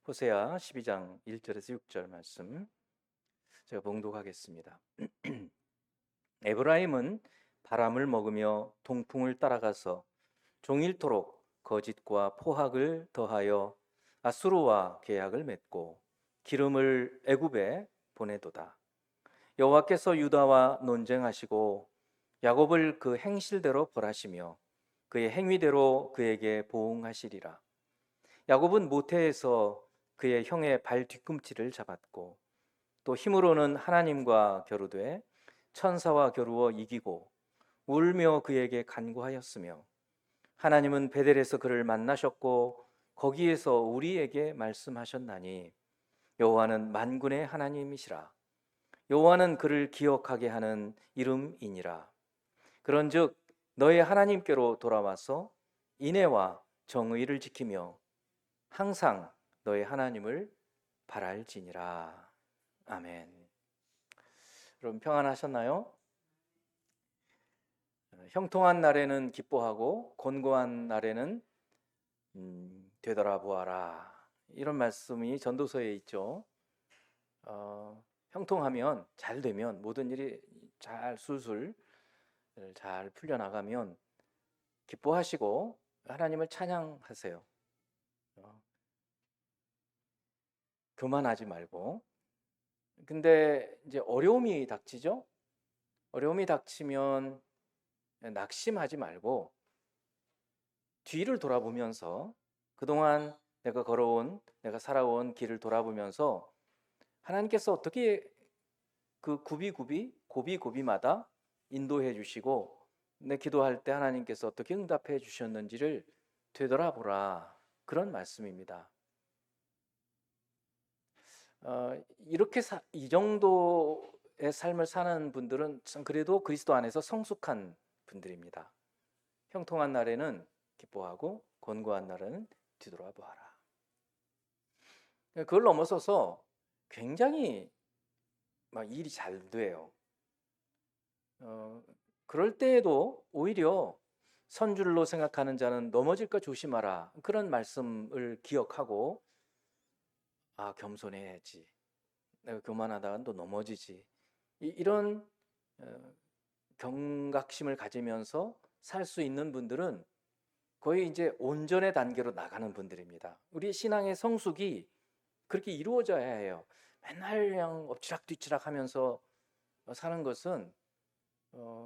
호세아 12장 1절에서 6절 말씀 제가 봉독하겠습니다. 에브라임은 바람을 먹으며 동풍을 따라가서 종일토록 거짓과 포악을 더하여 아수르와 계약을 맺고 기름을 애굽에 보내도다. 여호와께서 유다와 논쟁하시고 야곱을 그 행실대로 벌하시며 그의 행위대로 그에게 보응하시리라. 야곱은 모태에서 그의 형의 발 뒤꿈치를 잡았고 또 힘으로는 하나님과 겨루되 천사와 겨루어 이기고 울며 그에게 간구하였으며 하나님은 베델에서 그를 만나셨고 거기에서 우리에게 말씀하셨나니 여호와는 만군의 하나님이시라. 여호와는 그를 기억하게 하는 이름이니라. 그런즉 너의 하나님께로 돌아와서 인애와 정의를 지키며 항상 너의 하나님을 바랄지니라. 아멘. 여러분 평안하셨나요? 형통한 날에는 기뻐하고 곤고한 날에는 되돌아보아라. 이런 말씀이 전도서에 있죠. 형통하면 잘 되면 모든 일이 잘 술술 잘 풀려나가면 기뻐하시고 하나님을 찬양하세요. 교만하지 말고. 근데 이제 어려움이 닥치죠. 어려움이 닥치면 낙심하지 말고 뒤를 돌아보면서 그동안 내가 살아온 길을 돌아보면서 하나님께서 어떻게 그 고비고비마다 인도해 주시고 내 기도할 때 하나님께서 어떻게 응답해 주셨는지를 되돌아보라. 그런 말씀입니다. 이렇게 이 정도의 삶을 사는 분들은 참 그래도 그리스도 안에서 성숙한 분들입니다. 형통한 날에는 기뻐하고 곤고한 날에는 뒤돌아 보아라. 그걸 넘어서서 굉장히 막 일이 잘 돼요. 그럴 때에도 오히려 선줄로 생각하는 자는 넘어질까 조심하라. 그런 말씀을 기억하고 겸손해야지. 내가 교만하다가 또 넘어지지. 이런 경각심을 가지면서 살 수 있는 분들은 거의 이제 온전의 단계로 나가는 분들입니다. 우리 신앙의 성숙이 그렇게 이루어져야 해요. 맨날 그냥 엎치락뒤치락 하면서 사는 것은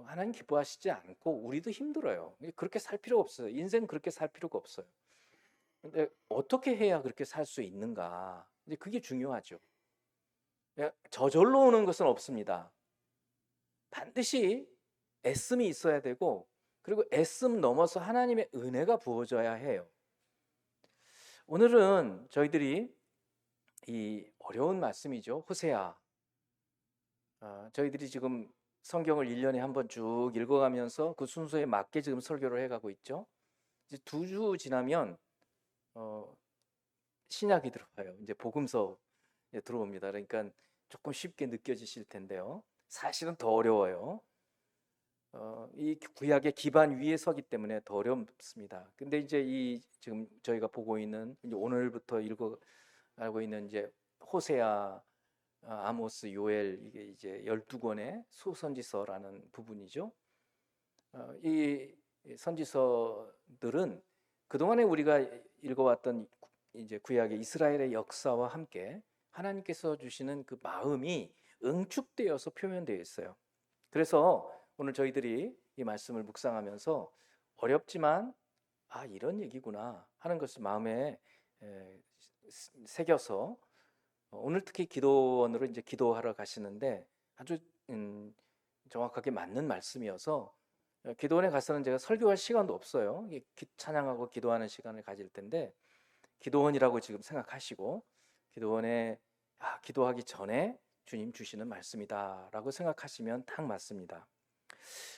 하나님 기뻐하시지 않고 우리도 힘들어요. 그렇게 살 필요 없어요. 인생 그렇게 살 필요가 없어요. 근데 어떻게 해야 그렇게 살 수 있는가? 이제 그게 중요하죠. 저절로 오는 것은 없습니다. 반드시 애씀이 있어야 되고 그리고 애씀 넘어서 하나님의 은혜가 부어져야 해요. 오늘은 저희들이 이 어려운 말씀이죠. 호세아. 저희들이 지금 성경을 1년에 한 번 쭉 읽어가면서 그 순서에 맞게 지금 설교를 해가고 있죠. 이제 2주 지나면 신약이 들어와요. 이제 복음서 들어옵니다. 그러니까 조금 쉽게 느껴지실 텐데요. 사실은 더 어려워요. 이 구약의 기반 위에 서기 때문에 더 어렵습니다. 근데 이제 이 지금 저희가 보고 있는 이제 오늘부터 알고 있는 이제 호세아, 아모스, 요엘 이게 이제 12권의 소선지서라는 부분이죠. 이 선지서들은 그동안에 우리가 읽어왔던 이제 구약의 이스라엘의 역사와 함께 하나님께서 주시는 그 마음이 응축되어서 표현되어 있어요. 그래서 오늘 저희들이 이 말씀을 묵상하면서 어렵지만 이런 얘기구나 하는 것을 마음에 새겨서 오늘 특히 기도원으로 이제 기도하러 가시는데 아주 정확하게 맞는 말씀이어서 기도원에 가서는 제가 설교할 시간도 없어요. 찬양하고 기도하는 시간을 가질 텐데 기도원이라고 지금 생각하시고 기도원에 기도하기 전에 주님 주시는 말씀이다라고 생각하시면 딱 맞습니다.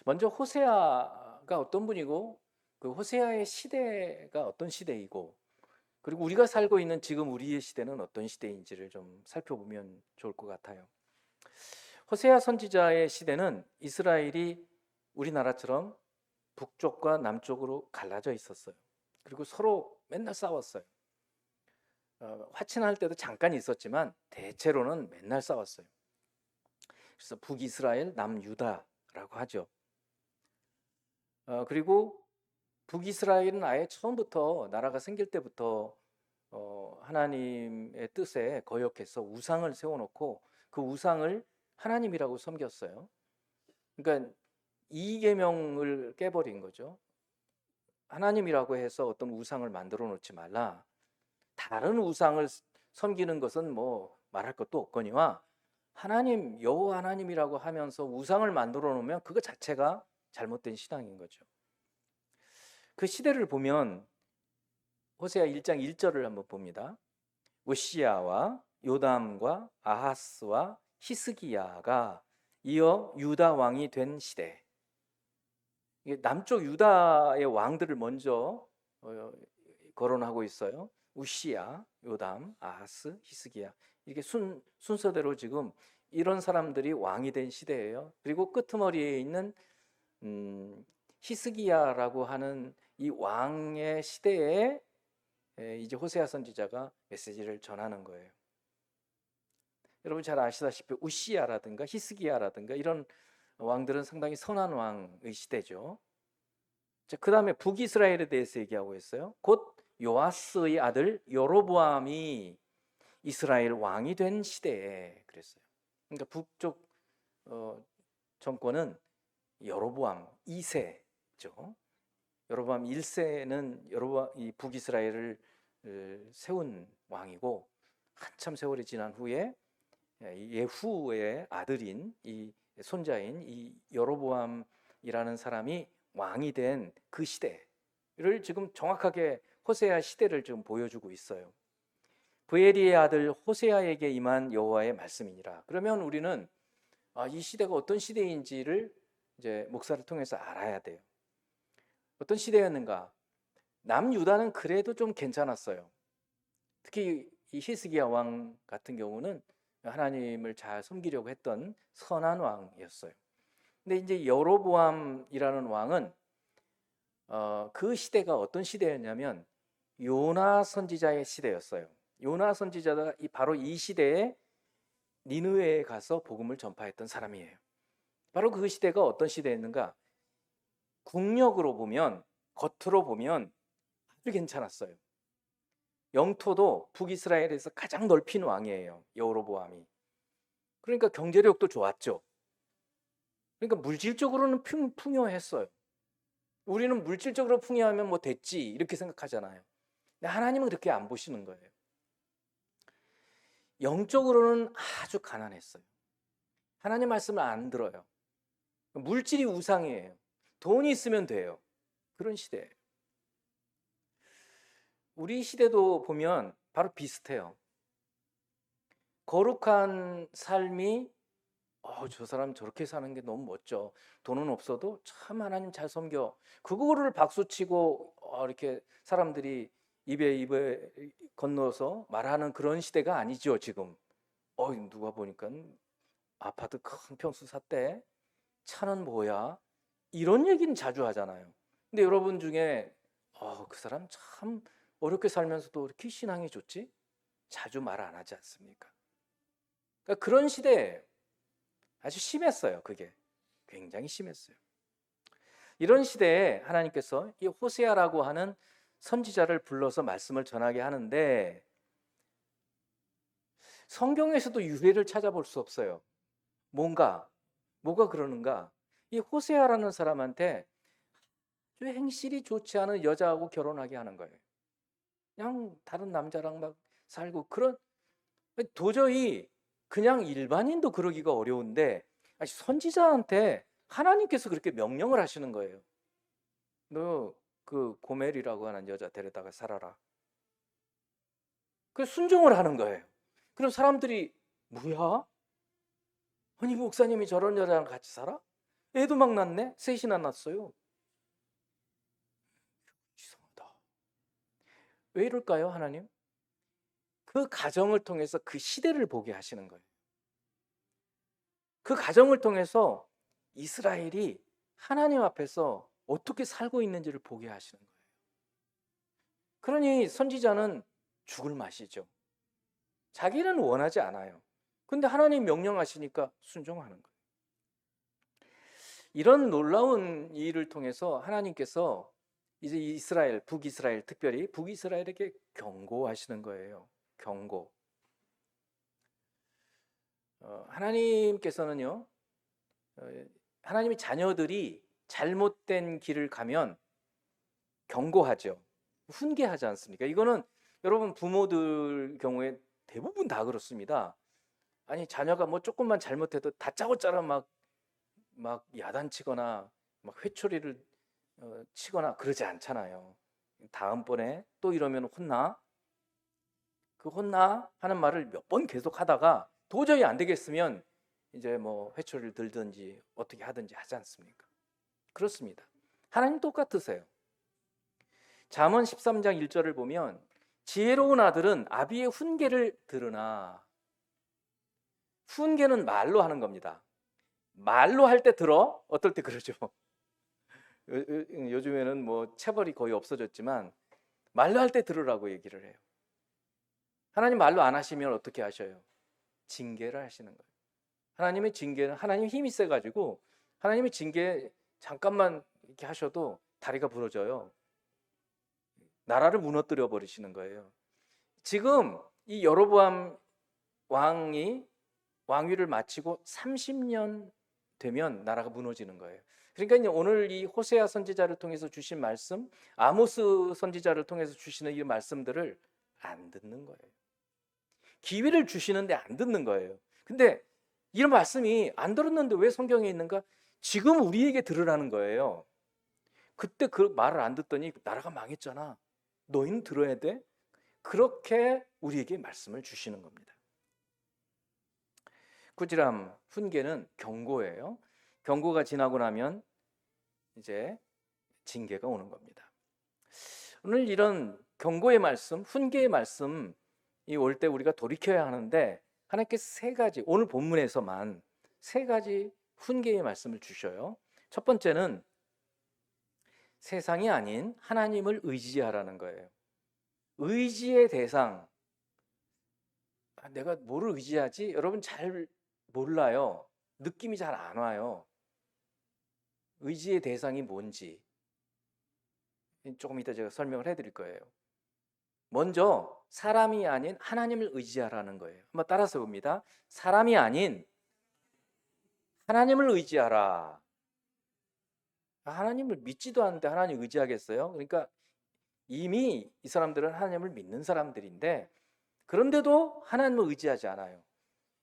먼저 호세아가 어떤 분이고 그 호세아의 시대가 어떤 시대이고 그리고 우리가 살고 있는 지금 우리의 시대는 어떤 시대인지를 좀 살펴보면 좋을 것 같아요. 호세아 선지자의 시대는 이스라엘이 우리나라처럼 북쪽과 남쪽으로 갈라져 있었어요. 그리고 서로 맨날 싸웠어요. 화친할 때도 잠깐 있었지만 대체로는 맨날 싸웠어요. 그래서 북이스라엘, 남유다라고 하죠. 그리고 북이스라엘은 아예 처음부터 나라가 생길 때부터 하나님의 뜻에 거역해서 우상을 세워놓고 그 우상을 하나님이라고 섬겼어요. 그러니까 이계명을 깨버린 거죠. 하나님이라고 해서 어떤 우상을 만들어 놓지 말라. 다른 우상을 섬기는 것은 뭐 말할 것도 없거니와 하나님, 여호와 하나님이라고 하면서 우상을 만들어 놓으면 그거 자체가 잘못된 신앙인 거죠. 그 시대를 보면 호세아 1장 1절을 한번 봅니다. 우시야와 요담과 아하스와 히스기야가 이어 유다 왕이 된 시대. 남쪽 유다의 왕들을 먼저 거론하고 있어요. 우시야, 요담, 아하스, 히스기야. 이렇게 순서대로 지금 이런 사람들이 왕이 된 시대예요. 그리고 끄트머리에 있는 히스기야라고 하는 이 왕의 시대에 이제 호세아 선지자가 메시지를 전하는 거예요. 여러분 잘 아시다시피 우시야라든가 히스기야라든가 이런 왕들은 상당히 선한 왕의 시대죠. 그 다음에 북이스라엘에 대해서 얘기하고 있어요. 곧 요아스의 아들 여로보암이 이스라엘 왕이 된 시대에 그랬어요. 그러니까 북쪽 정권은 여로보암 2세죠. 여로보암 1세는 이 북이스라엘을 세운 왕이고 한참 세월이 지난 후에 예후의 아들인 이 손자인 이 여로보암이라는 사람이 왕이 된 그 시대를 지금 정확하게 호세아 시대를 지금 보여주고 있어요. 브에리의 아들 호세아에게 임한 여호와의 말씀이니라. 그러면 우리는 이 시대가 어떤 시대인지를 이제 목사를 통해서 알아야 돼요. 어떤 시대였는가? 남유다는 그래도 좀 괜찮았어요. 특히 이 히스기야 왕 같은 경우는 하나님을 잘 섬기려고 했던 선한 왕이었어요. 근데 이제 여로보암이라는 왕은 그 시대가 어떤 시대였냐면 요나 선지자의 시대였어요. 요나 선지자가 바로 이 시대에 니느웨에 가서 복음을 전파했던 사람이에요. 바로 그 시대가 어떤 시대였는가? 국력으로 보면, 겉으로 보면 아주 괜찮았어요. 영토도 북이스라엘에서 가장 넓힌 왕이에요. 여로보암이. 그러니까 경제력도 좋았죠. 그러니까 물질적으로는 풍요했어요. 우리는 물질적으로 풍요하면 뭐 됐지 이렇게 생각하잖아요. 근데 하나님은 그렇게 안 보시는 거예요. 영적으로는 아주 가난했어요. 하나님 말씀을 안 들어요. 물질이 우상이에요. 돈이 있으면 돼요. 그런 시대예요. 우리 시대도 보면 바로 비슷해요. 거룩한 삶이 저 사람 저렇게 사는 게 너무 멋져. 돈은 없어도 참 하나님 잘 섬겨. 그거를 박수치고 이렇게 사람들이 입에 건너서 말하는 그런 시대가 아니죠 지금. 누가 보니까 아파트 큰 평수 샀대. 차는 뭐야? 이런 얘기는 자주 하잖아요. 근데 여러분 중에 그 사람 참 어렵게 살면서도 이렇게 신앙이 좋지? 자주 말 안 하지 않습니까? 그러니까 그런 시대에 아주 심했어요. 그게 굉장히 심했어요. 이런 시대에 하나님께서 이 호세아라고 하는 선지자를 불러서 말씀을 전하게 하는데 성경에서도 유래를 찾아볼 수 없어요. 뭐가 그러는가? 이 호세아라는 사람한테 아주 행실이 좋지 않은 여자하고 결혼하게 하는 거예요. 그냥 다른 남자랑 막 살고 도저히 그냥 일반인도 그러기가 어려운데 선지자한테 하나님께서 그렇게 명령을 하시는 거예요. 너 그 고멜이라고 하는 여자 데려다가 살아라. 그 순종을 하는 거예요. 그럼 사람들이 뭐야? 아니 목사님이 저런 여자랑 같이 살아? 애도 막 낳네? 셋이나 낳았어요. 이상하다. 왜 이럴까요, 하나님? 그 가정을 통해서 그 시대를 보게 하시는 거예요. 그 가정을 통해서 이스라엘이 하나님 앞에서 어떻게 살고 있는지를 보게 하시는 거예요. 그러니 선지자는 죽을 맛이죠. 자기는 원하지 않아요. 근데 하나님 명령하시니까 순종하는 거예요. 이런 놀라운 일을 통해서 하나님께서 이제 이스라엘, 북이스라엘, 특별히 북이스라엘에게 경고하시는 거예요. 경고. 하나님께서는요, 하나님의 자녀들이 잘못된 길을 가면 경고하죠. 훈계하지 않습니까? 이거는 여러분 부모들 경우에 대부분 다 그렇습니다. 아니 자녀가 뭐 조금만 잘못해도 다짜고짜라 막 야단치거나 막 회초리를 치거나 그러지 않잖아요. 다음번에 또 이러면 혼나. 그 혼나 하는 말을 몇 번 계속 하다가 도저히 안 되겠으면 이제 뭐 회초리를 들든지 어떻게 하든지 하지 않습니까? 그렇습니다. 하나님 똑같으세요. 잠언 13장 1절을 보면 지혜로운 아들은 아비의 훈계를 들으나, 훈계는 말로 하는 겁니다. 말로 할 때 들어? 어떨 때 그러죠. 요즘에는 뭐 체벌이 거의 없어졌지만 말로 할 때 들으라고 얘기를 해요. 하나님 말로 안 하시면 어떻게 하셔요? 징계를 하시는 거예요. 하나님의 징계는, 하나님 힘이 세가지고 하나님의 징계 잠깐만 이렇게 하셔도 다리가 부러져요. 나라를 무너뜨려 버리시는 거예요. 지금 이 여로보암 왕이 왕위를 마치고 30년 되면 나라가 무너지는 거예요. 그러니까 오늘 이 호세아 선지자를 통해서 주신 말씀, 아모스 선지자를 통해서 주시는 이 말씀들을 안 듣는 거예요. 기회를 주시는데 안 듣는 거예요. 근데 이런 말씀이 안 들었는데 왜 성경에 있는가? 지금 우리에게 들으라는 거예요. 그때 그 말을 안 듣더니 나라가 망했잖아. 너희는 들어야 돼. 그렇게 우리에게 말씀을 주시는 겁니다. 꾸지람, 훈계는 경고예요. 경고가 지나고 나면 이제 징계가 오는 겁니다. 오늘 이런 경고의 말씀, 훈계의 말씀이 올 때 우리가 돌이켜야 하는데 하나님께서 세 가지, 오늘 본문에서만 세 가지 훈계의 말씀을 주셔요. 첫 번째는 세상이 아닌 하나님을 의지하라는 거예요. 의지의 대상, 내가 뭐를 의지하지? 여러분 잘 몰라요. 느낌이 잘 안 와요. 의지의 대상이 뭔지 조금 이따 제가 설명을 해드릴 거예요. 먼저 사람이 아닌 하나님을 의지하라는 거예요. 한번 따라서 봅니다. 사람이 아닌 하나님을 의지하라. 하나님을 믿지도 않는데 하나님 의지하겠어요? 그러니까 이미 이 사람들은 하나님을 믿는 사람들인데 그런데도 하나님을 의지하지 않아요.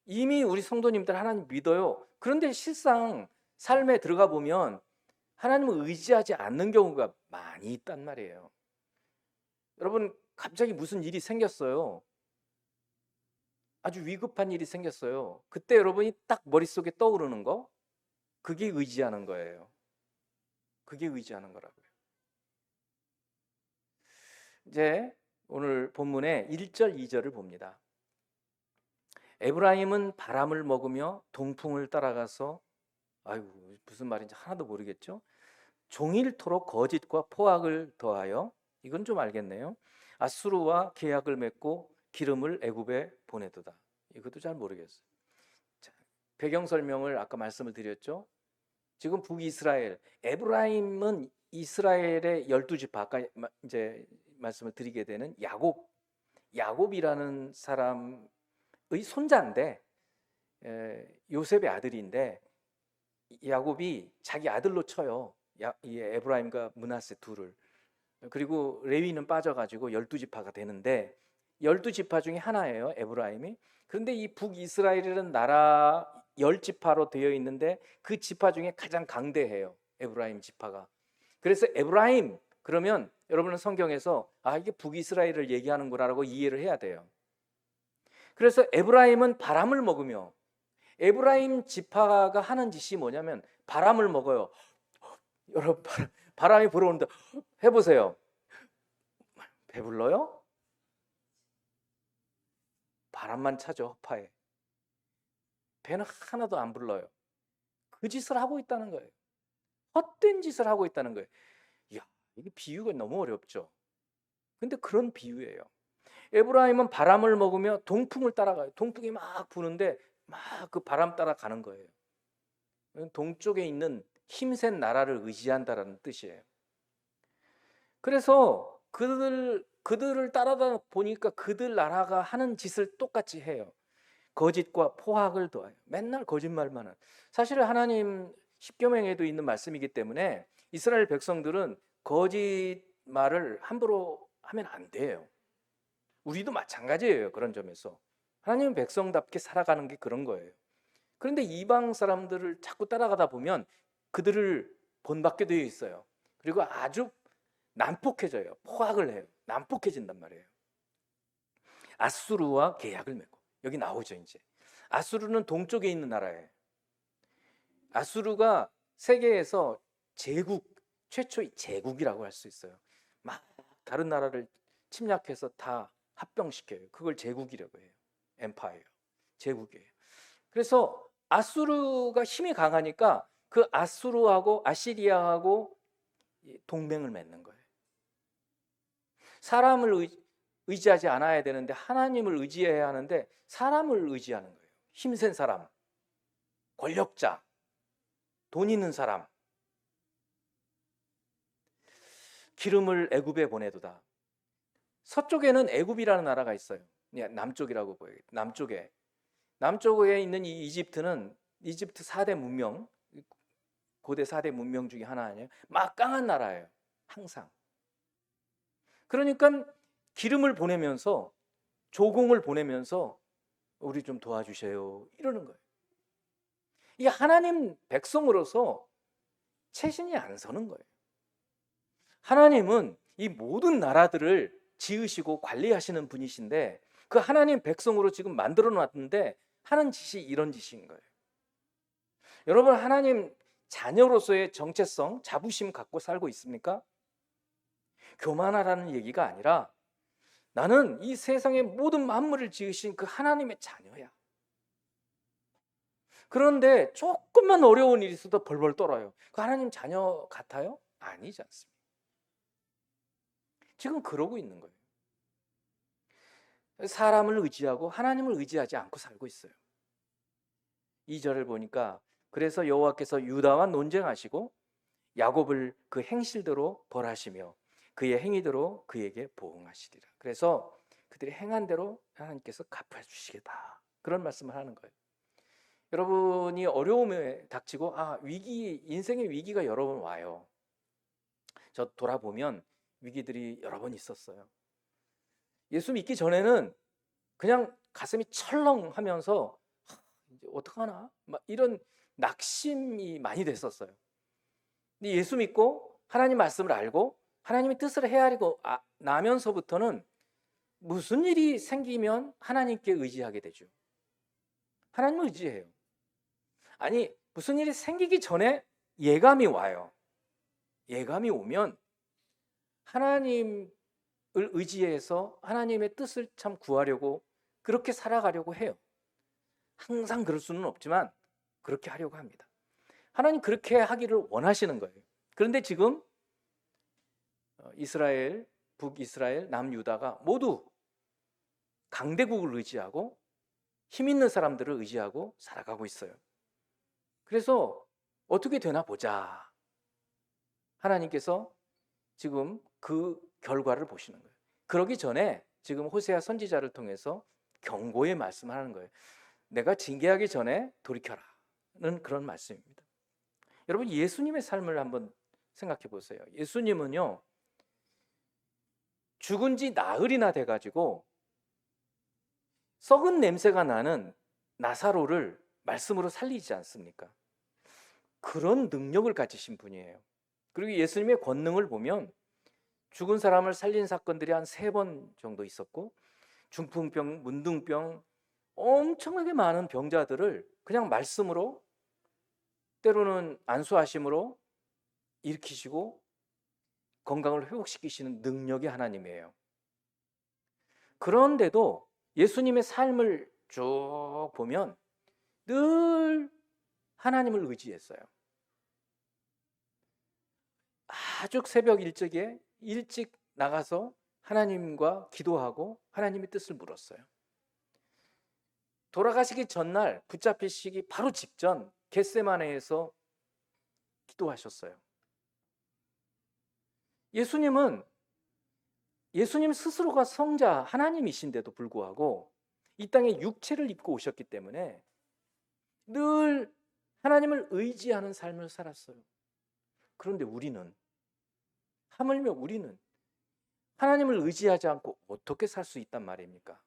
이미 우리 성도님들 하나님 믿어요. 그런데 실상 삶에 들어가 보면 하나님을 의지하지 않는 경우가 많이 있단 말이에요. 여러분 갑자기 무슨 일이 생겼어요. 아주 위급한 일이 생겼어요. 그때 여러분이 딱 머릿속에 떠오르는 거, 그게 의지하는 거예요. 그게 의지하는 거라고요. 이제 오늘 본문의 1절, 2절을 봅니다. 에브라임은 바람을 먹으며 동풍을 따라가서, 아이고 무슨 말인지 하나도 모르겠죠? 종일토록 거짓과 포악을 더하여, 이건 좀 알겠네요. 아수르와 계약을 맺고 기름을 애굽에 보내도다. 이것도 잘 모르겠어요. 자, 배경 설명을 아까 말씀을 드렸죠. 지금 북이스라엘, 에브라임은 이스라엘의 12지파, 아까 이제 말씀을 드리게 되는 야곱이라는 사람의 손자인데, 요셉의 아들인데 야곱이 자기 아들로 쳐요. 이 에브라임과 므낫세 둘을. 그리고 레위는 빠져가지고 12지파가 되는데 12지파 중에 하나예요, 에브라임이. 그런데 이 북이스라엘이라는 나라 10지파로 되어 있는데 그 지파 중에 가장 강대해요, 에브라임 지파가. 그래서 에브라임 그러면 여러분은 성경에서 이게 북이스라엘을 얘기하는구나라고 이해를 해야 돼요. 그래서 에브라임은 바람을 먹으며, 에브라임 지파가 하는 짓이 뭐냐면 바람을 먹어요. 여러분 바람이 불어오는데 해보세요. 배불러요? 바람만 차죠, 허파에. 배는 하나도 안 불러요. 그 짓을 하고 있다는 거예요. 헛된 짓을 하고 있다는 거예요. 이야, 이게 비유가 너무 어렵죠. 근데 그런 비유예요. 에브라임은 바람을 먹으며 동풍을 따라가요. 동풍이 막 부는데 막 그 바람 따라가는 거예요. 동쪽에 있는 힘센 나라를 의지한다라는 뜻이에요. 그래서 그들을 따라다 보니까 그들 나라가 하는 짓을 똑같이 해요. 거짓과 포악을 더해요. 맨날 거짓말만 하는. 사실 하나님 십계명에도 있는 말씀이기 때문에 이스라엘 백성들은 거짓말을 함부로 하면 안 돼요. 우리도 마찬가지예요. 그런 점에서 하나님 백성답게 살아가는 게 그런 거예요. 그런데 이방 사람들을 자꾸 따라가다 보면 그들을 본받게 되어 있어요. 그리고 아주 난폭해져요. 포악을 해요. 난폭해진단 말이에요. 아수르와 계약을 맺고, 여기 나오죠. 이제 아수르는 동쪽에 있는 나라예요. 아수르가 세계에서 최초의 제국이라고 할 수 있어요. 막 다른 나라를 침략해서 다 합병시켜요. 그걸 제국이라고 해요. 엠파이어, 제국이에요. 그래서 아수르가 힘이 강하니까 그 아수르하고 아시리아하고 동맹을 맺는 거예요. 사람을 의지하지 않아야 되는데 하나님을 의지해야 하는데 사람을 의지하는 거예요. 힘센 사람, 권력자, 돈 있는 사람. 기름을 애굽에 보내도다. 서쪽에는 애굽이라는 나라가 있어요. 남쪽이라고 보여요. 남쪽에 있는 이 이집트는 이집트 4대 문명, 고대 4대 문명 중에 하나 아니에요. 막강한 나라예요. 항상. 그러니까 기름을 보내면서, 조공을 보내면서 우리 좀 도와주세요 이러는 거예요. 이 하나님 백성으로서 채신이 안 서는 거예요. 하나님은 이 모든 나라들을 지으시고 관리하시는 분이신데 그 하나님 백성으로 지금 만들어 놨는데 하는 짓이 이런 짓인 거예요. 여러분, 하나님 자녀로서의 정체성, 자부심 갖고 살고 있습니까? 교만하라는 얘기가 아니라 나는 이 세상의 모든 만물을 지으신 그 하나님의 자녀야. 그런데 조금만 어려운 일이 있어도 벌벌 떨어요. 그 하나님 자녀 같아요? 아니지 않습니다. 지금 그러고 있는 거예요. 사람을 의지하고 하나님을 의지하지 않고 살고 있어요. 2절을 보니까 그래서 여호와께서 유다와 논쟁하시고 야곱을 그 행실대로 벌하시며 그의 행위대로 그에게 보응하시리라. 그래서 그들이 행한 대로 하나님께서 갚아 주시겠다. 그런 말씀을 하는 거예요. 여러분이 어려움에 닥치고 인생의 위기가 여러 번 와요. 저 돌아보면 위기들이 여러 번 있었어요. 예수 믿기 전에는 그냥 가슴이 철렁하면서 이제 어떡하나? 막 이런 낙심이 많이 됐었어요. 근데 예수 믿고 하나님 말씀을 알고 하나님의 뜻을 헤아리고 나면서부터는 무슨 일이 생기면 하나님께 의지하게 되죠. 하나님을 의지해요. 아니, 무슨 일이 생기기 전에 예감이 와요. 예감이 오면 하나님을 의지해서 하나님의 뜻을 참 구하려고 그렇게 살아가려고 해요. 항상 그럴 수는 없지만 그렇게 하려고 합니다. 하나님 그렇게 하기를 원하시는 거예요. 그런데 지금 이스라엘, 북이스라엘, 남유다가 모두 강대국을 의지하고 힘 있는 사람들을 의지하고 살아가고 있어요. 그래서 어떻게 되나 보자. 하나님께서 지금 그 결과를 보시는 거예요. 그러기 전에 지금 호세아 선지자를 통해서 경고의 말씀을 하는 거예요. 내가 징계하기 전에 돌이켜라는 그런 말씀입니다. 여러분, 예수님의 삶을 한번 생각해 보세요. 예수님은요, 죽은 지 나흘이나 돼가지고 썩은 냄새가 나는 나사로를 말씀으로 살리지 않습니까? 그런 능력을 가지신 분이에요. 그리고 예수님의 권능을 보면 죽은 사람을 살린 사건들이 한 3번 정도 있었고 중풍병, 문둥병, 엄청나게 많은 병자들을 그냥 말씀으로, 때로는 안수하심으로 일으키시고 건강을 회복시키시는 능력이 하나님이에요. 그런데도 예수님의 삶을 쭉 보면 늘 하나님을 의지했어요. 아주 새벽 일찍 나가서 하나님과 기도하고 하나님의 뜻을 물었어요. 돌아가시기 전날 붙잡히시기 바로 직전 겟세마네에서 기도하셨어요. 예수님 스스로가 성자 하나님이신데도 불구하고 이 땅에 육체를 입고 오셨기 때문에 늘 하나님을 의지하는 삶을 살았어요. 그런데 하물며 우리는 하나님을 의지하지 않고 어떻게 살 수 있단 말입니까?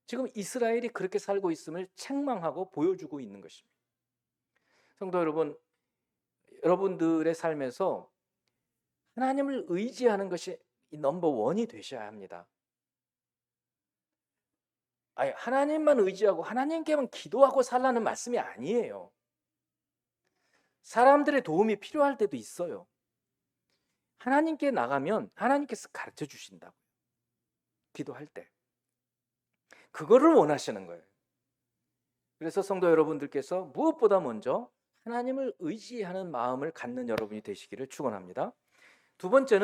지금 이스라엘이 그렇게 살고 있음을 책망하고 보여주고 있는 것입니다. 성도 여러분, 여러분들의 삶에서 하나님을 의지하는 것이 넘버 원이 되셔야 합니다. 아니, 하나님만 의지하고 하나님께만 기도하고 살라는 말씀이 아니에요. 사람들의 도움이 필요할 때도 있어요. 하나님께 나가면 하나님께서 가르쳐 주신다고요. 기도할 때. 그거를 원하시는 거예요. 그래서 성도 여러분들께서 무엇보다 먼저 하나님을 의지하는 마음을 갖는 여러분이 되시기를 축원합니다. 두 번째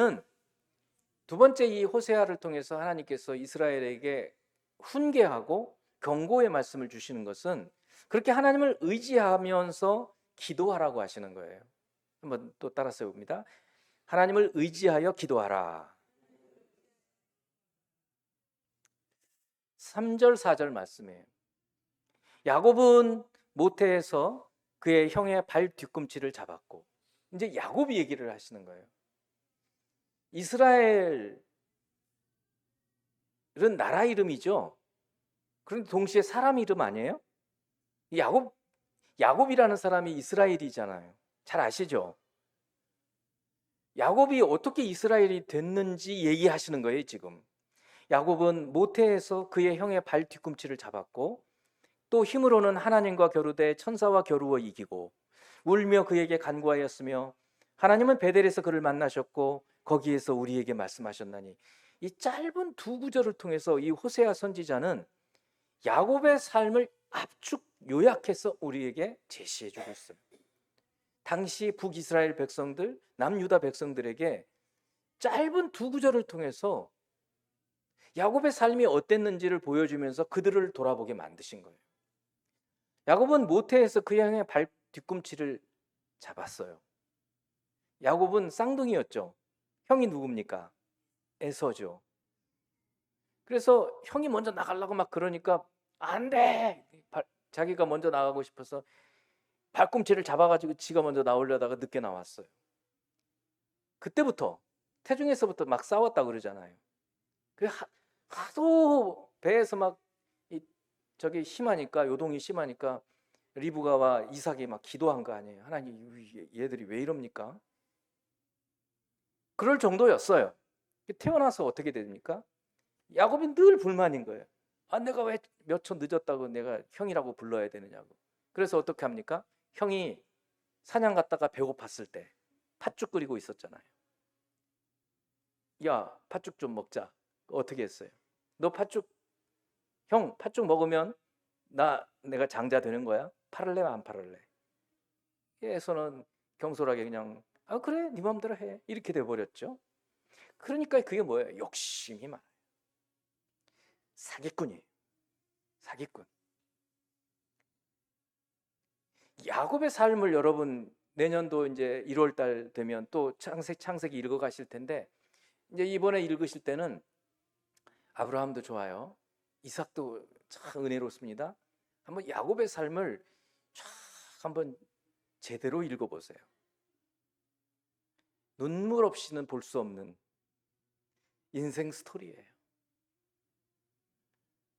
이 호세아를 통해서 하나님께서 이스라엘에게 훈계하고 경고의 말씀을 주시는 것은 그렇게 하나님을 의지하면서 기도하라고 하시는 거예요. 한번 또 따라서 봅니다. 하나님을 의지하여 기도하라. 3절 4절 말씀이에요. 야곱은 모태에서 그의 형의 발 뒤꿈치를 잡았고, 이제 야곱이 얘기를 하시는 거예요. 이스라엘은 나라 이름이죠. 그런데 동시에 사람 이름 아니에요? 야곱이라는 사람이 이스라엘이잖아요. 잘 아시죠? 야곱이 어떻게 이스라엘이 됐는지 얘기하시는 거예요, 지금. 야곱은 모태에서 그의 형의 발 뒤꿈치를 잡았고, 또 힘으로는 하나님과 겨루되 천사와 겨루어 이기고, 울며 그에게 간구하였으며 하나님은 베델에서 그를 만나셨고 거기에서 우리에게 말씀하셨나니. 이 짧은 두 구절을 통해서 이 호세아 선지자는 야곱의 삶을 압축 요약해서 우리에게 제시해 주고 있어요. 당시 북이스라엘 백성들, 남유다 백성들에게 짧은 두 구절을 통해서 야곱의 삶이 어땠는지를 보여주면서 그들을 돌아보게 만드신 거예요. 야곱은 모태에서 그 형의 발 뒤꿈치를 잡았어요. 야곱은 쌍둥이였죠. 형이 누굽니까? 에서죠. 그래서 형이 먼저 나가려고 막 그러니까 안 돼! 자기가 먼저 나가고 싶어서 발꿈치를 잡아가지고 지가 먼저 나오려다가 늦게 나왔어요. 그때부터 태중에서부터 막 싸웠다 그러잖아요. 하도 배에서 막 저기 심하니까, 요동이 심하니까 리브가와 이삭이 막 기도한 거 아니에요. 하나님, 얘들이 왜 이럽니까? 그럴 정도였어요. 태어나서 어떻게 됩니까? 야곱이 늘 불만인 거예요. 내가 왜 몇 초 늦었다고 내가 형이라고 불러야 되느냐고. 그래서 어떻게 합니까? 형이 사냥 갔다가 배고팠을 때 팥죽 끓이고 있었잖아요. 야, 팥죽 좀 먹자. 어떻게 했어요? 너 형 팥죽 먹으면 내가 장자 되는 거야? 팔을래 안 팔을래? 에서는 경솔하게 그냥 그래 네 마음대로 해 이렇게 돼버렸죠. 그러니까 그게 뭐예요? 욕심이 많아요. 사기꾼이에요. 사기꾼. 야곱의 삶을 여러분 내년도 이제 1월 달 되면 또 창세기 읽어 가실 텐데, 이제 이번에 읽으실 때는 아브라함도 좋아요. 이삭도 참 은혜롭습니다. 한번 야곱의 삶을 쫙 한번 제대로 읽어보세요. 눈물 없이는 볼 수 없는 인생 스토리예요.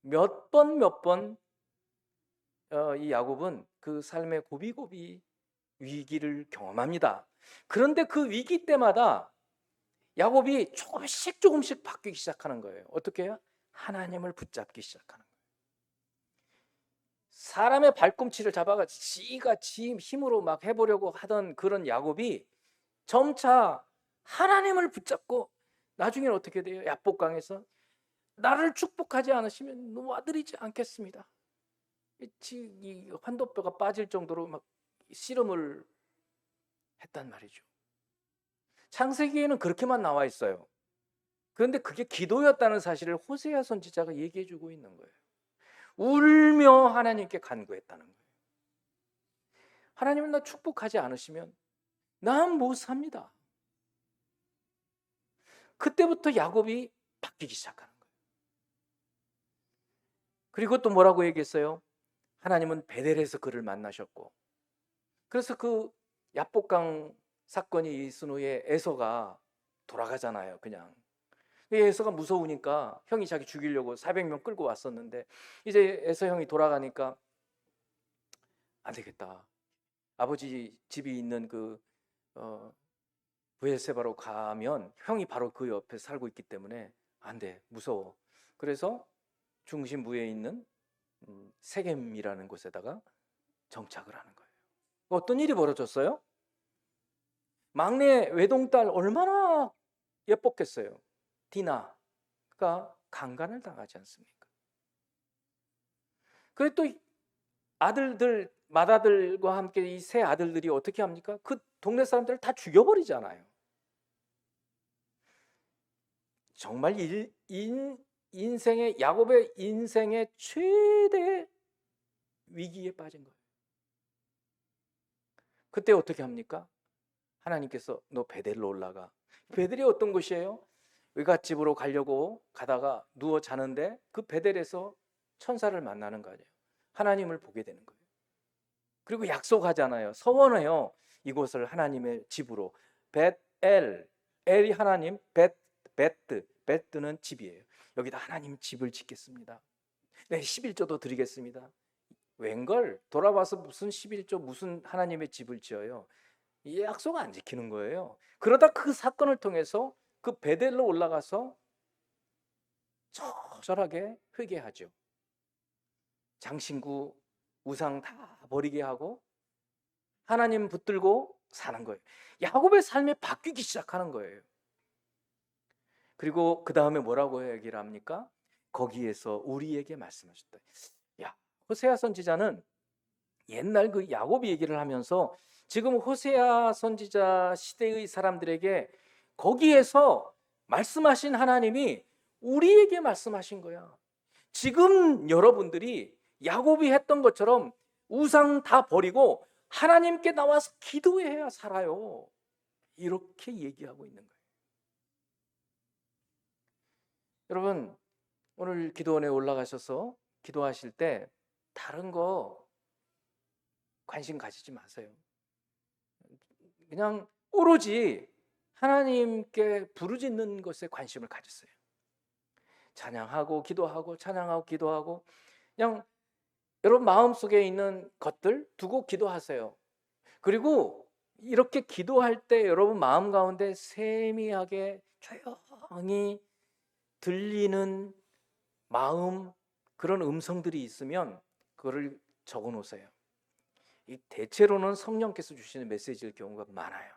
몇 번 이 야곱은 그 삶의 고비고비 위기를 경험합니다. 그런데 그 위기 때마다 야곱이 조금씩 바뀌기 시작하는 거예요. 어떻게 해요? 하나님을 붙잡기 시작하는 거예요. 사람의 발꿈치를 잡아가지고 지가 지 힘으로 막 해보려고 하던 그런 야곱이 점차 하나님을 붙잡고 나중에는 어떻게 돼요? 야복강에서 나를 축복하지 않으시면 놓아드리지 않겠습니다. 이 환도뼈가 빠질 정도로 막 씨름을 했단 말이죠. 창세기에는 그렇게만 나와 있어요. 그런데 그게 기도였다는 사실을 호세아 선지자가 얘기해 주고 있는 거예요. 울며 하나님께 간구했다는 거예요. 하나님은 나 축복하지 않으시면 난 못 삽니다. 그때부터 야곱이 바뀌기 시작하는 거예요. 그리고 또 뭐라고 얘기했어요? 하나님은 베델에서 그를 만나셨고, 그래서 그 야복강 사건이 있은 후에 에서가 돌아가잖아요. 그냥 에서가 무서우니까 형이 자기 죽이려고 400명 끌고 왔었는데, 이제 에서 형이 돌아가니까 안 되겠다, 아버지 집이 있는 그 브엘세바로 가면 형이 바로 그 옆에 살고 있기 때문에 안 돼, 무서워. 그래서 중심부에 있는 세겜이라는 곳에다가 정착을 하는 거예요. 어떤 일이 벌어졌어요? 막내 외동딸 얼마나 예뻤겠어요. 디나가 강간을 당하지 않습니까? 그리고 또 아들들, 맏아들과 함께 이 세 아들들이 어떻게 합니까? 그 동네 사람들을 다 죽여버리잖아요. 정말 인생의, 야곱의 인생의 최대 위기에 빠진 거예요. 그때 어떻게 합니까? 하나님께서 너 베델로 올라가. 베델이 어떤 곳이에요? 외갓집으로 가려고 가다가 누워 자는데 그 베델에서 천사를 만나는 거예요. 하나님을 보게 되는 거예요. 그리고 약속하잖아요. 서원해요. 이곳을 하나님의 집으로. 벳엘, 엘이 하나님, 베트는 집이에요. 여기다 하나님 집을 짓겠습니다. 네, 11조도 드리겠습니다. 웬걸? 돌아와서 무슨 11조, 무슨 하나님의 집을 지어요? 이 약속 안 지키는 거예요. 그러다 그 사건을 통해서 그 베델로 올라가서 처절하게 회개하죠. 장신구 우상 다 버리게 하고 하나님 붙들고 사는 거예요. 야곱의 삶이 바뀌기 시작하는 거예요. 그리고 그 다음에 뭐라고 얘기를 합니까? 거기에서 우리에게 말씀하셨다. 야, 호세아 선지자는 옛날 그 야곱이 얘기를 하면서 지금 호세아 선지자 시대의 사람들에게 거기에서 말씀하신 하나님이 우리에게 말씀하신 거야. 지금 여러분들이 야곱이 했던 것처럼 우상 다 버리고 하나님께 나와서 기도해야 살아요. 이렇게 얘기하고 있는 거예요. 여러분, 오늘 기도원에 올라가셔서 기도하실 때 다른 거 관심 가지지 마세요. 그냥 오로지 하나님께 부르짖는 것에 관심을 가지세요. 찬양하고 기도하고 찬양하고 기도하고, 그냥 여러분 마음속에 있는 것들 두고 기도하세요. 그리고 이렇게 기도할 때 여러분 마음 가운데 세미하게 조용히 들리는 마음, 그런 음성들이 있으면 그거를 적어 놓으세요. 대체로는 성령께서 주시는 메시지일 경우가 많아요.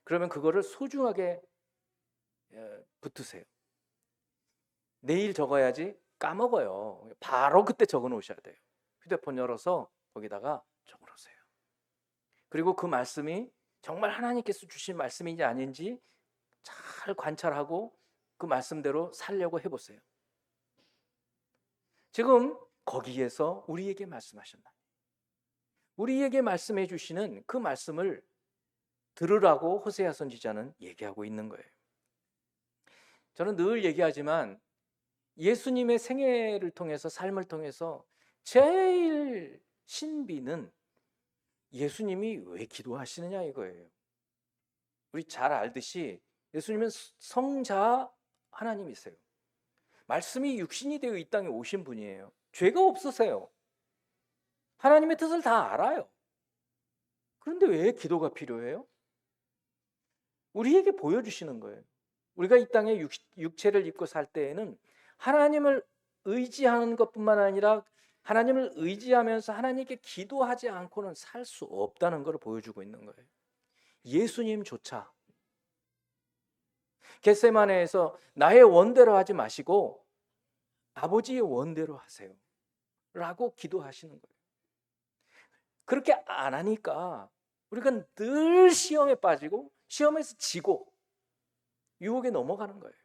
그러면 그거를 소중하게 붙으세요. 내일 적어야지 까먹어요. 바로 그때 적어 놓으셔야 돼요. 휴대폰 열어서 거기다가 적어 놓으세요. 그리고 그 말씀이 정말 하나님께서 주신 말씀인지 아닌지 잘 관찰하고 그 말씀대로 살려고 해보세요. 지금 거기에서 우리에게 말씀하셨나? 우리에게 말씀해 주시는 그 말씀을 들으라고 호세아 선지자는 얘기하고 있는 거예요. 저는 늘 얘기하지만 예수님의 생애를 통해서, 삶을 통해서 제일 신비는 예수님이 왜 기도하시느냐 이거예요. 우리 잘 알듯이 예수님은 성자 하나님이세요. 말씀이 육신이 되어 이 땅에 오신 분이에요. 죄가 없으세요. 하나님의 뜻을 다 알아요. 그런데 왜 기도가 필요해요? 우리에게 보여주시는 거예요. 우리가 이 땅에 육체를 입고 살 때에는 하나님을 의지하는 것뿐만 아니라 하나님을 의지하면서 하나님께 기도하지 않고는 살 수 없다는 것을 보여주고 있는 거예요. 예수님조차 겟세마네에서 나의 원대로 하지 마시고 아버지의 원대로 하세요 라고 기도하시는 거예요. 그렇게 안 하니까 우리가 늘 시험에 빠지고 시험에서 지고 유혹에 넘어가는 거예요.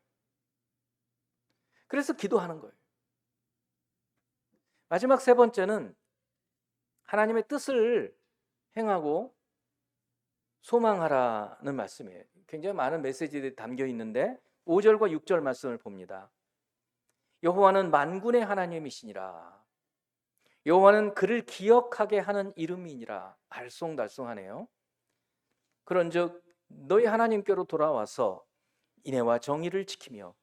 그래서 기도하는 거예요. 마지막 세 번째는 하나님의 뜻을 행하고 소망하라는 말씀이에요. 굉장히 많은 메시지들이 담겨 있는데 5절과 6절 말씀을 봅니다. 여호와는 만군의 하나님이시니라. 여호와는 그를 기억하게 하는 이름이니라. 알쏭달쏭하네요. 그런즉 너희 하나님께로 돌아와서 인애와 정의를 지키며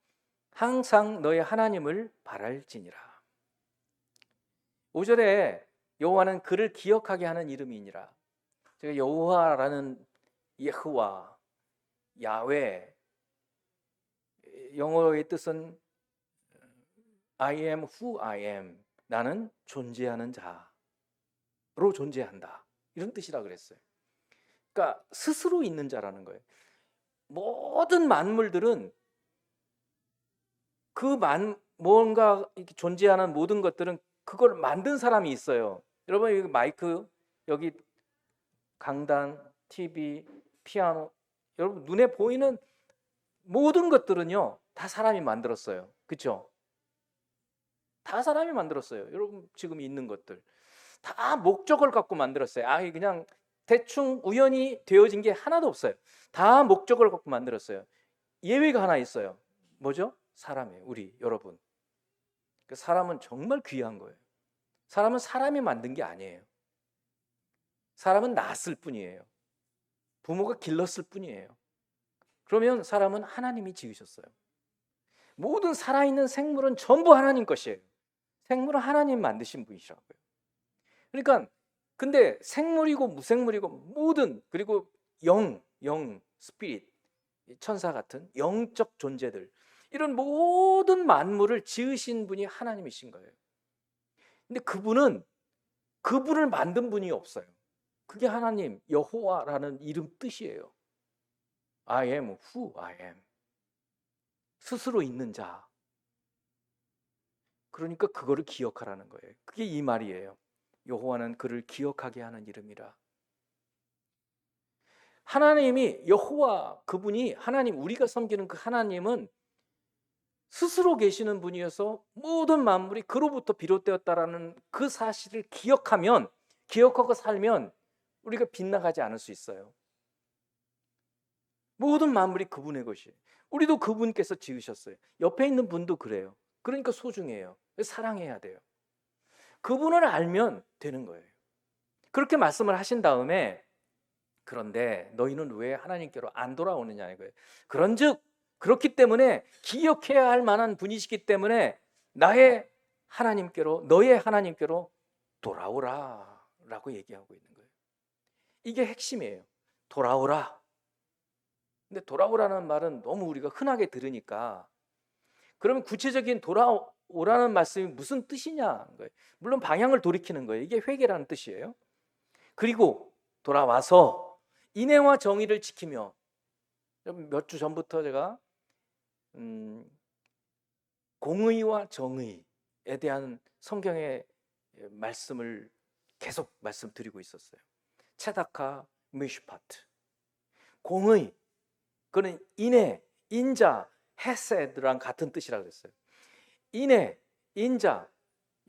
항상 너희 하나님을 바랄지니라. 5절에 여호와는 그를 기억하게 하는 이름이니라. 제가 여호와라는 예흐와, 야훼, 영어의 뜻은 I am who I am. 나는 존재하는 자로 존재한다. 이런 뜻이라 그랬어요. 그러니까 스스로 있는 자라는 거예요. 모든 만물들은 뭔가 이렇게 존재하는 모든 것들은 그걸 만든 사람이 있어요. 여러분 여기 마이크, 여기 강단, TV, 피아노, 여러분 눈에 보이는 모든 것들은요 다 사람이 만들었어요. 그렇죠? 다 사람이 만들었어요. 여러분 지금 있는 것들 다 목적을 갖고 만들었어요. 그냥 대충 우연히 되어진 게 하나도 없어요. 다 목적을 갖고 만들었어요. 예외가 하나 있어요. 뭐죠? 사람이에요. 우리 여러분. 사람은 정말 귀한 거예요. 사람은 사람이 만든 게 아니에요. 사람은 낳았을 뿐이에요. 부모가 길렀을 뿐이에요. 그러면 사람은 하나님이 지으셨어요. 모든 살아있는 생물은 전부 하나님 것이에요. 생물은 하나님 만드신 분이시라고요. 그러니까 근데 생물이고 무생물이고 모든, 그리고 영, 스피릿, 천사 같은 영적 존재들, 이런 모든 만물을 지으신 분이 하나님이신 거예요. 근데 그분을 만든 분이 없어요. 그게 하나님, 여호와라는 이름 뜻이에요. I am who I am. 스스로 있는 자. 그러니까 그거를 기억하라는 거예요. 그게 이 말이에요. 여호와는 그를 기억하게 하는 이름이라. 하나님이 여호와, 그분이 하나님, 우리가 섬기는 그 하나님은 스스로 계시는 분이어서 모든 만물이 그로부터 비롯되었다라는 그 사실을 기억하고 살면 우리가 빗나가지 않을 수 있어요. 모든 만물이 그분의 것이에요. 우리도 그분께서 지으셨어요. 옆에 있는 분도 그래요. 그러니까 소중해요. 사랑해야 돼요. 그분을 알면 되는 거예요. 그렇게 말씀을 하신 다음에 그런데 너희는 왜 하나님께로 안 돌아오느냐 이거예요. 그런즉 그렇기 때문에 기억해야 할 만한 분이시기 때문에 너의 하나님께로 돌아오라라고 얘기하고 있는 거예요. 이게 핵심이에요. 돌아오라. 근데 돌아오라는 말은 너무 우리가 흔하게 들으니까, 그러면 구체적인 돌아오라는 말씀이 무슨 뜻이냐 거예요. 물론 방향을 돌이키는 거예요. 이게 회개라는 뜻이에요. 그리고 돌아와서 인애와 정의를 지키며, 몇 주 전부터 제가 공의와 정의에 대한 성경의 말씀을 계속 말씀드리고 있었어요. 체다카 미슈파트. 공의, 그는 인애, 인자, 헤세드랑 같은 뜻이라고 그랬어요. 인애, 인자,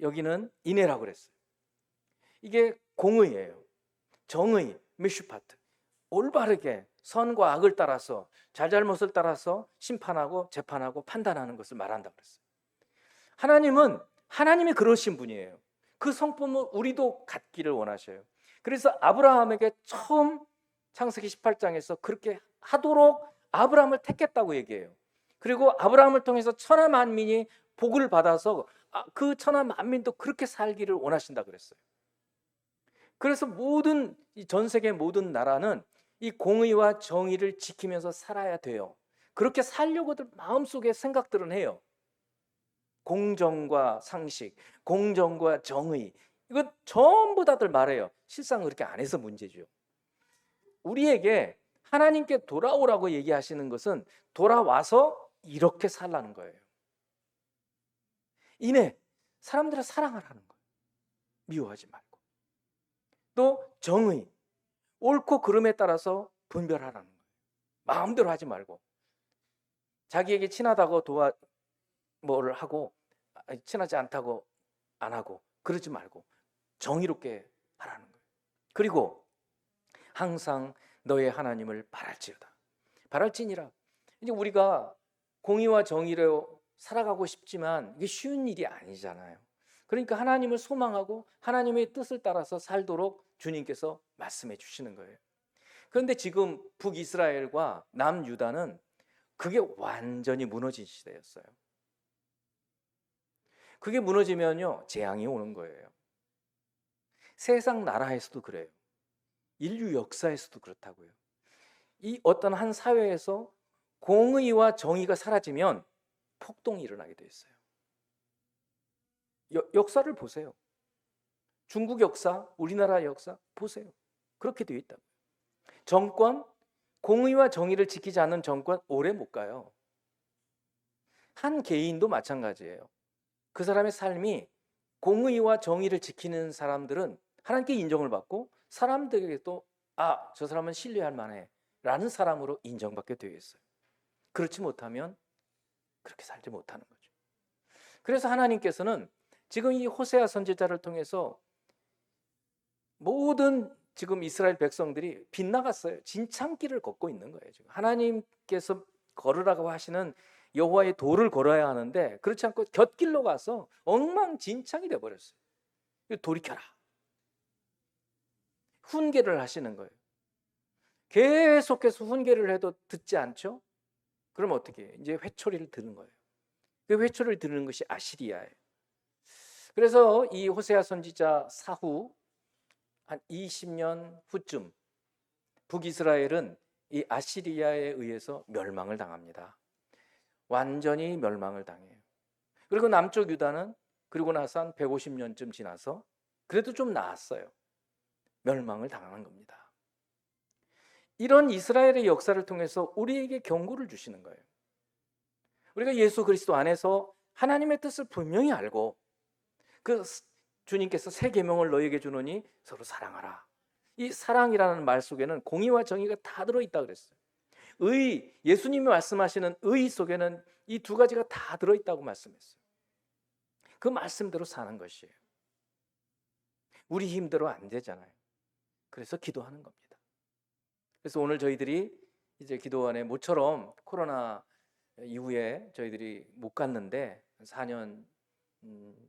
여기는 인애라고 그랬어요. 이게 공의예요. 정의, 미슈파트. 올바르게 선과 악을 따라서, 잘잘못을 따라서 심판하고 재판하고 판단하는 것을 말한다고 그랬어요. 하나님이 그러신 분이에요. 그 성품을 우리도 갖기를 원하셔요. 그래서 아브라함에게 처음 창세기 18장에서 그렇게 하도록 아브라함을 택했다고 얘기해요. 그리고 아브라함을 통해서 천하 만민이 복을 받아서 그 천하 만민도 그렇게 살기를 원하신다고 그랬어요. 그래서 전 세계 모든 나라는 이 공의와 정의를 지키면서 살아야 돼요. 그렇게 살려고들 마음속에 생각들은 해요. 공정과 상식, 공정과 정의, 이거 전부 다들 말해요. 실상 그렇게 안 해서 문제죠. 우리에게 하나님께 돌아오라고 얘기하시는 것은 돌아와서 이렇게 살라는 거예요. 인애, 사람들을 사랑하라는 거예요. 미워하지 말고. 또 정의, 옳고 그름에 따라서 분별하라는 거예요. 마음대로 하지 말고. 자기에게 친하다고 뭐를 하고 친하지 않다고 안 하고 그러지 말고 정의롭게 하라는 거예요. 그리고 항상 너의 하나님을 바랄지어다. 바랄지니라. 이제 우리가 공의와 정의로 살아가고 싶지만 이게 쉬운 일이 아니잖아요. 그러니까 하나님을 소망하고 하나님의 뜻을 따라서 살도록 주님께서 말씀해 주시는 거예요. 그런데 지금 북이스라엘과 남유다는 그게 완전히 무너진 시대였어요. 그게 무너지면요, 재앙이 오는 거예요. 세상 나라에서도 그래요. 인류 역사에서도 그렇다고요. 이 어떤 한 사회에서 공의와 정의가 사라지면 폭동이 일어나게 돼 있어요. 역사를 보세요. 중국 역사, 우리나라 역사 보세요. 그렇게 되어 있다고요. 정권, 공의와 정의를 지키지 않는 정권 오래 못 가요. 한 개인도 마찬가지예요. 그 사람의 삶이 공의와 정의를 지키는 사람들은 하나님께 인정을 받고 사람들에게도 저 사람은 신뢰할 만해 라는 사람으로 인정받게 되어 있어요. 그렇지 못하면 그렇게 살지 못하는 거죠. 그래서 하나님께서는 지금 이 호세아 선지자를 통해서 모든 지금 이스라엘 백성들이 빗나갔어요. 진창길을 걷고 있는 거예요. 지금 하나님께서 걸으라고 하시는 여호와의 도를 걸어야 하는데 그렇지 않고 곁길로 가서 엉망진창이 돼버렸어요. 돌이켜라. 훈계를 하시는 거예요. 계속해서 훈계를 해도 듣지 않죠? 그럼 어떻게 해요? 이제 회초리를 드는 거예요. 그 회초리를 드는 것이 아시리아예요. 그래서 이 호세아 선지자 사후 한 20년 후쯤 북이스라엘은 이 아시리아에 의해서 멸망을 당합니다. 완전히 멸망을 당해요. 그리고 남쪽 유다는 그리고 나서 한 150년쯤 지나서 그래도 좀 나았어요. 멸망을 당하는 겁니다. 이런 이스라엘의 역사를 통해서 우리에게 경고를 주시는 거예요. 우리가 예수 그리스도 안에서 하나님의 뜻을 분명히 알고 그 주님께서 새 계명을 너에게 주노니 서로 사랑하라. 이 사랑이라는 말 속에는 공의와 정의가 다 들어있다 그랬어요. 예수님이 말씀하시는 의 속에는 이 두 가지가 다 들어있다고 말씀했어요. 그 말씀대로 사는 것이에요. 우리 힘대로 안 되잖아요. 그래서 기도하는 겁니다. 그래서 오늘 저희들이 이제 기도원에 모처럼 코로나 이후에 저희들이 못 갔는데 4년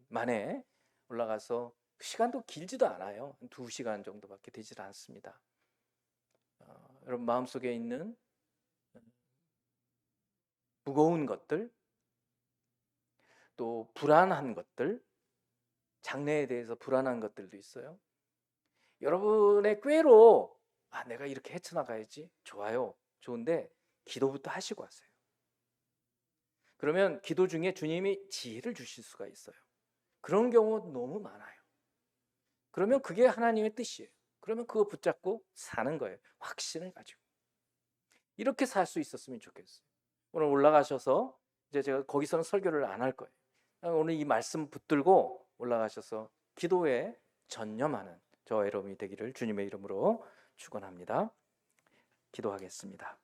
만에 올라가서 시간도 길지도 않아요. 2시간 정도밖에 되질 않습니다. 여러분 마음속에 있는 무거운 것들, 또 불안한 것들, 장래에 대해서 불안한 것들도 있어요. 여러분의 꾀로 내가 이렇게 헤쳐나가야지. 좋아요. 좋은데 기도부터 하시고 하세요. 그러면 기도 중에 주님이 지혜를 주실 수가 있어요. 그런 경우 너무 많아요. 그러면 그게 하나님의 뜻이에요. 그러면 그거 붙잡고 사는 거예요. 확신을 가지고. 이렇게 살 수 있었으면 좋겠어요. 오늘 올라가셔서 이제 제가 거기서는 설교를 안 할 거예요. 오늘 이 말씀 붙들고 올라가셔서 기도에 전념하는 저와 여러분이 되기를 주님의 이름으로 축원합니다. 기도하겠습니다.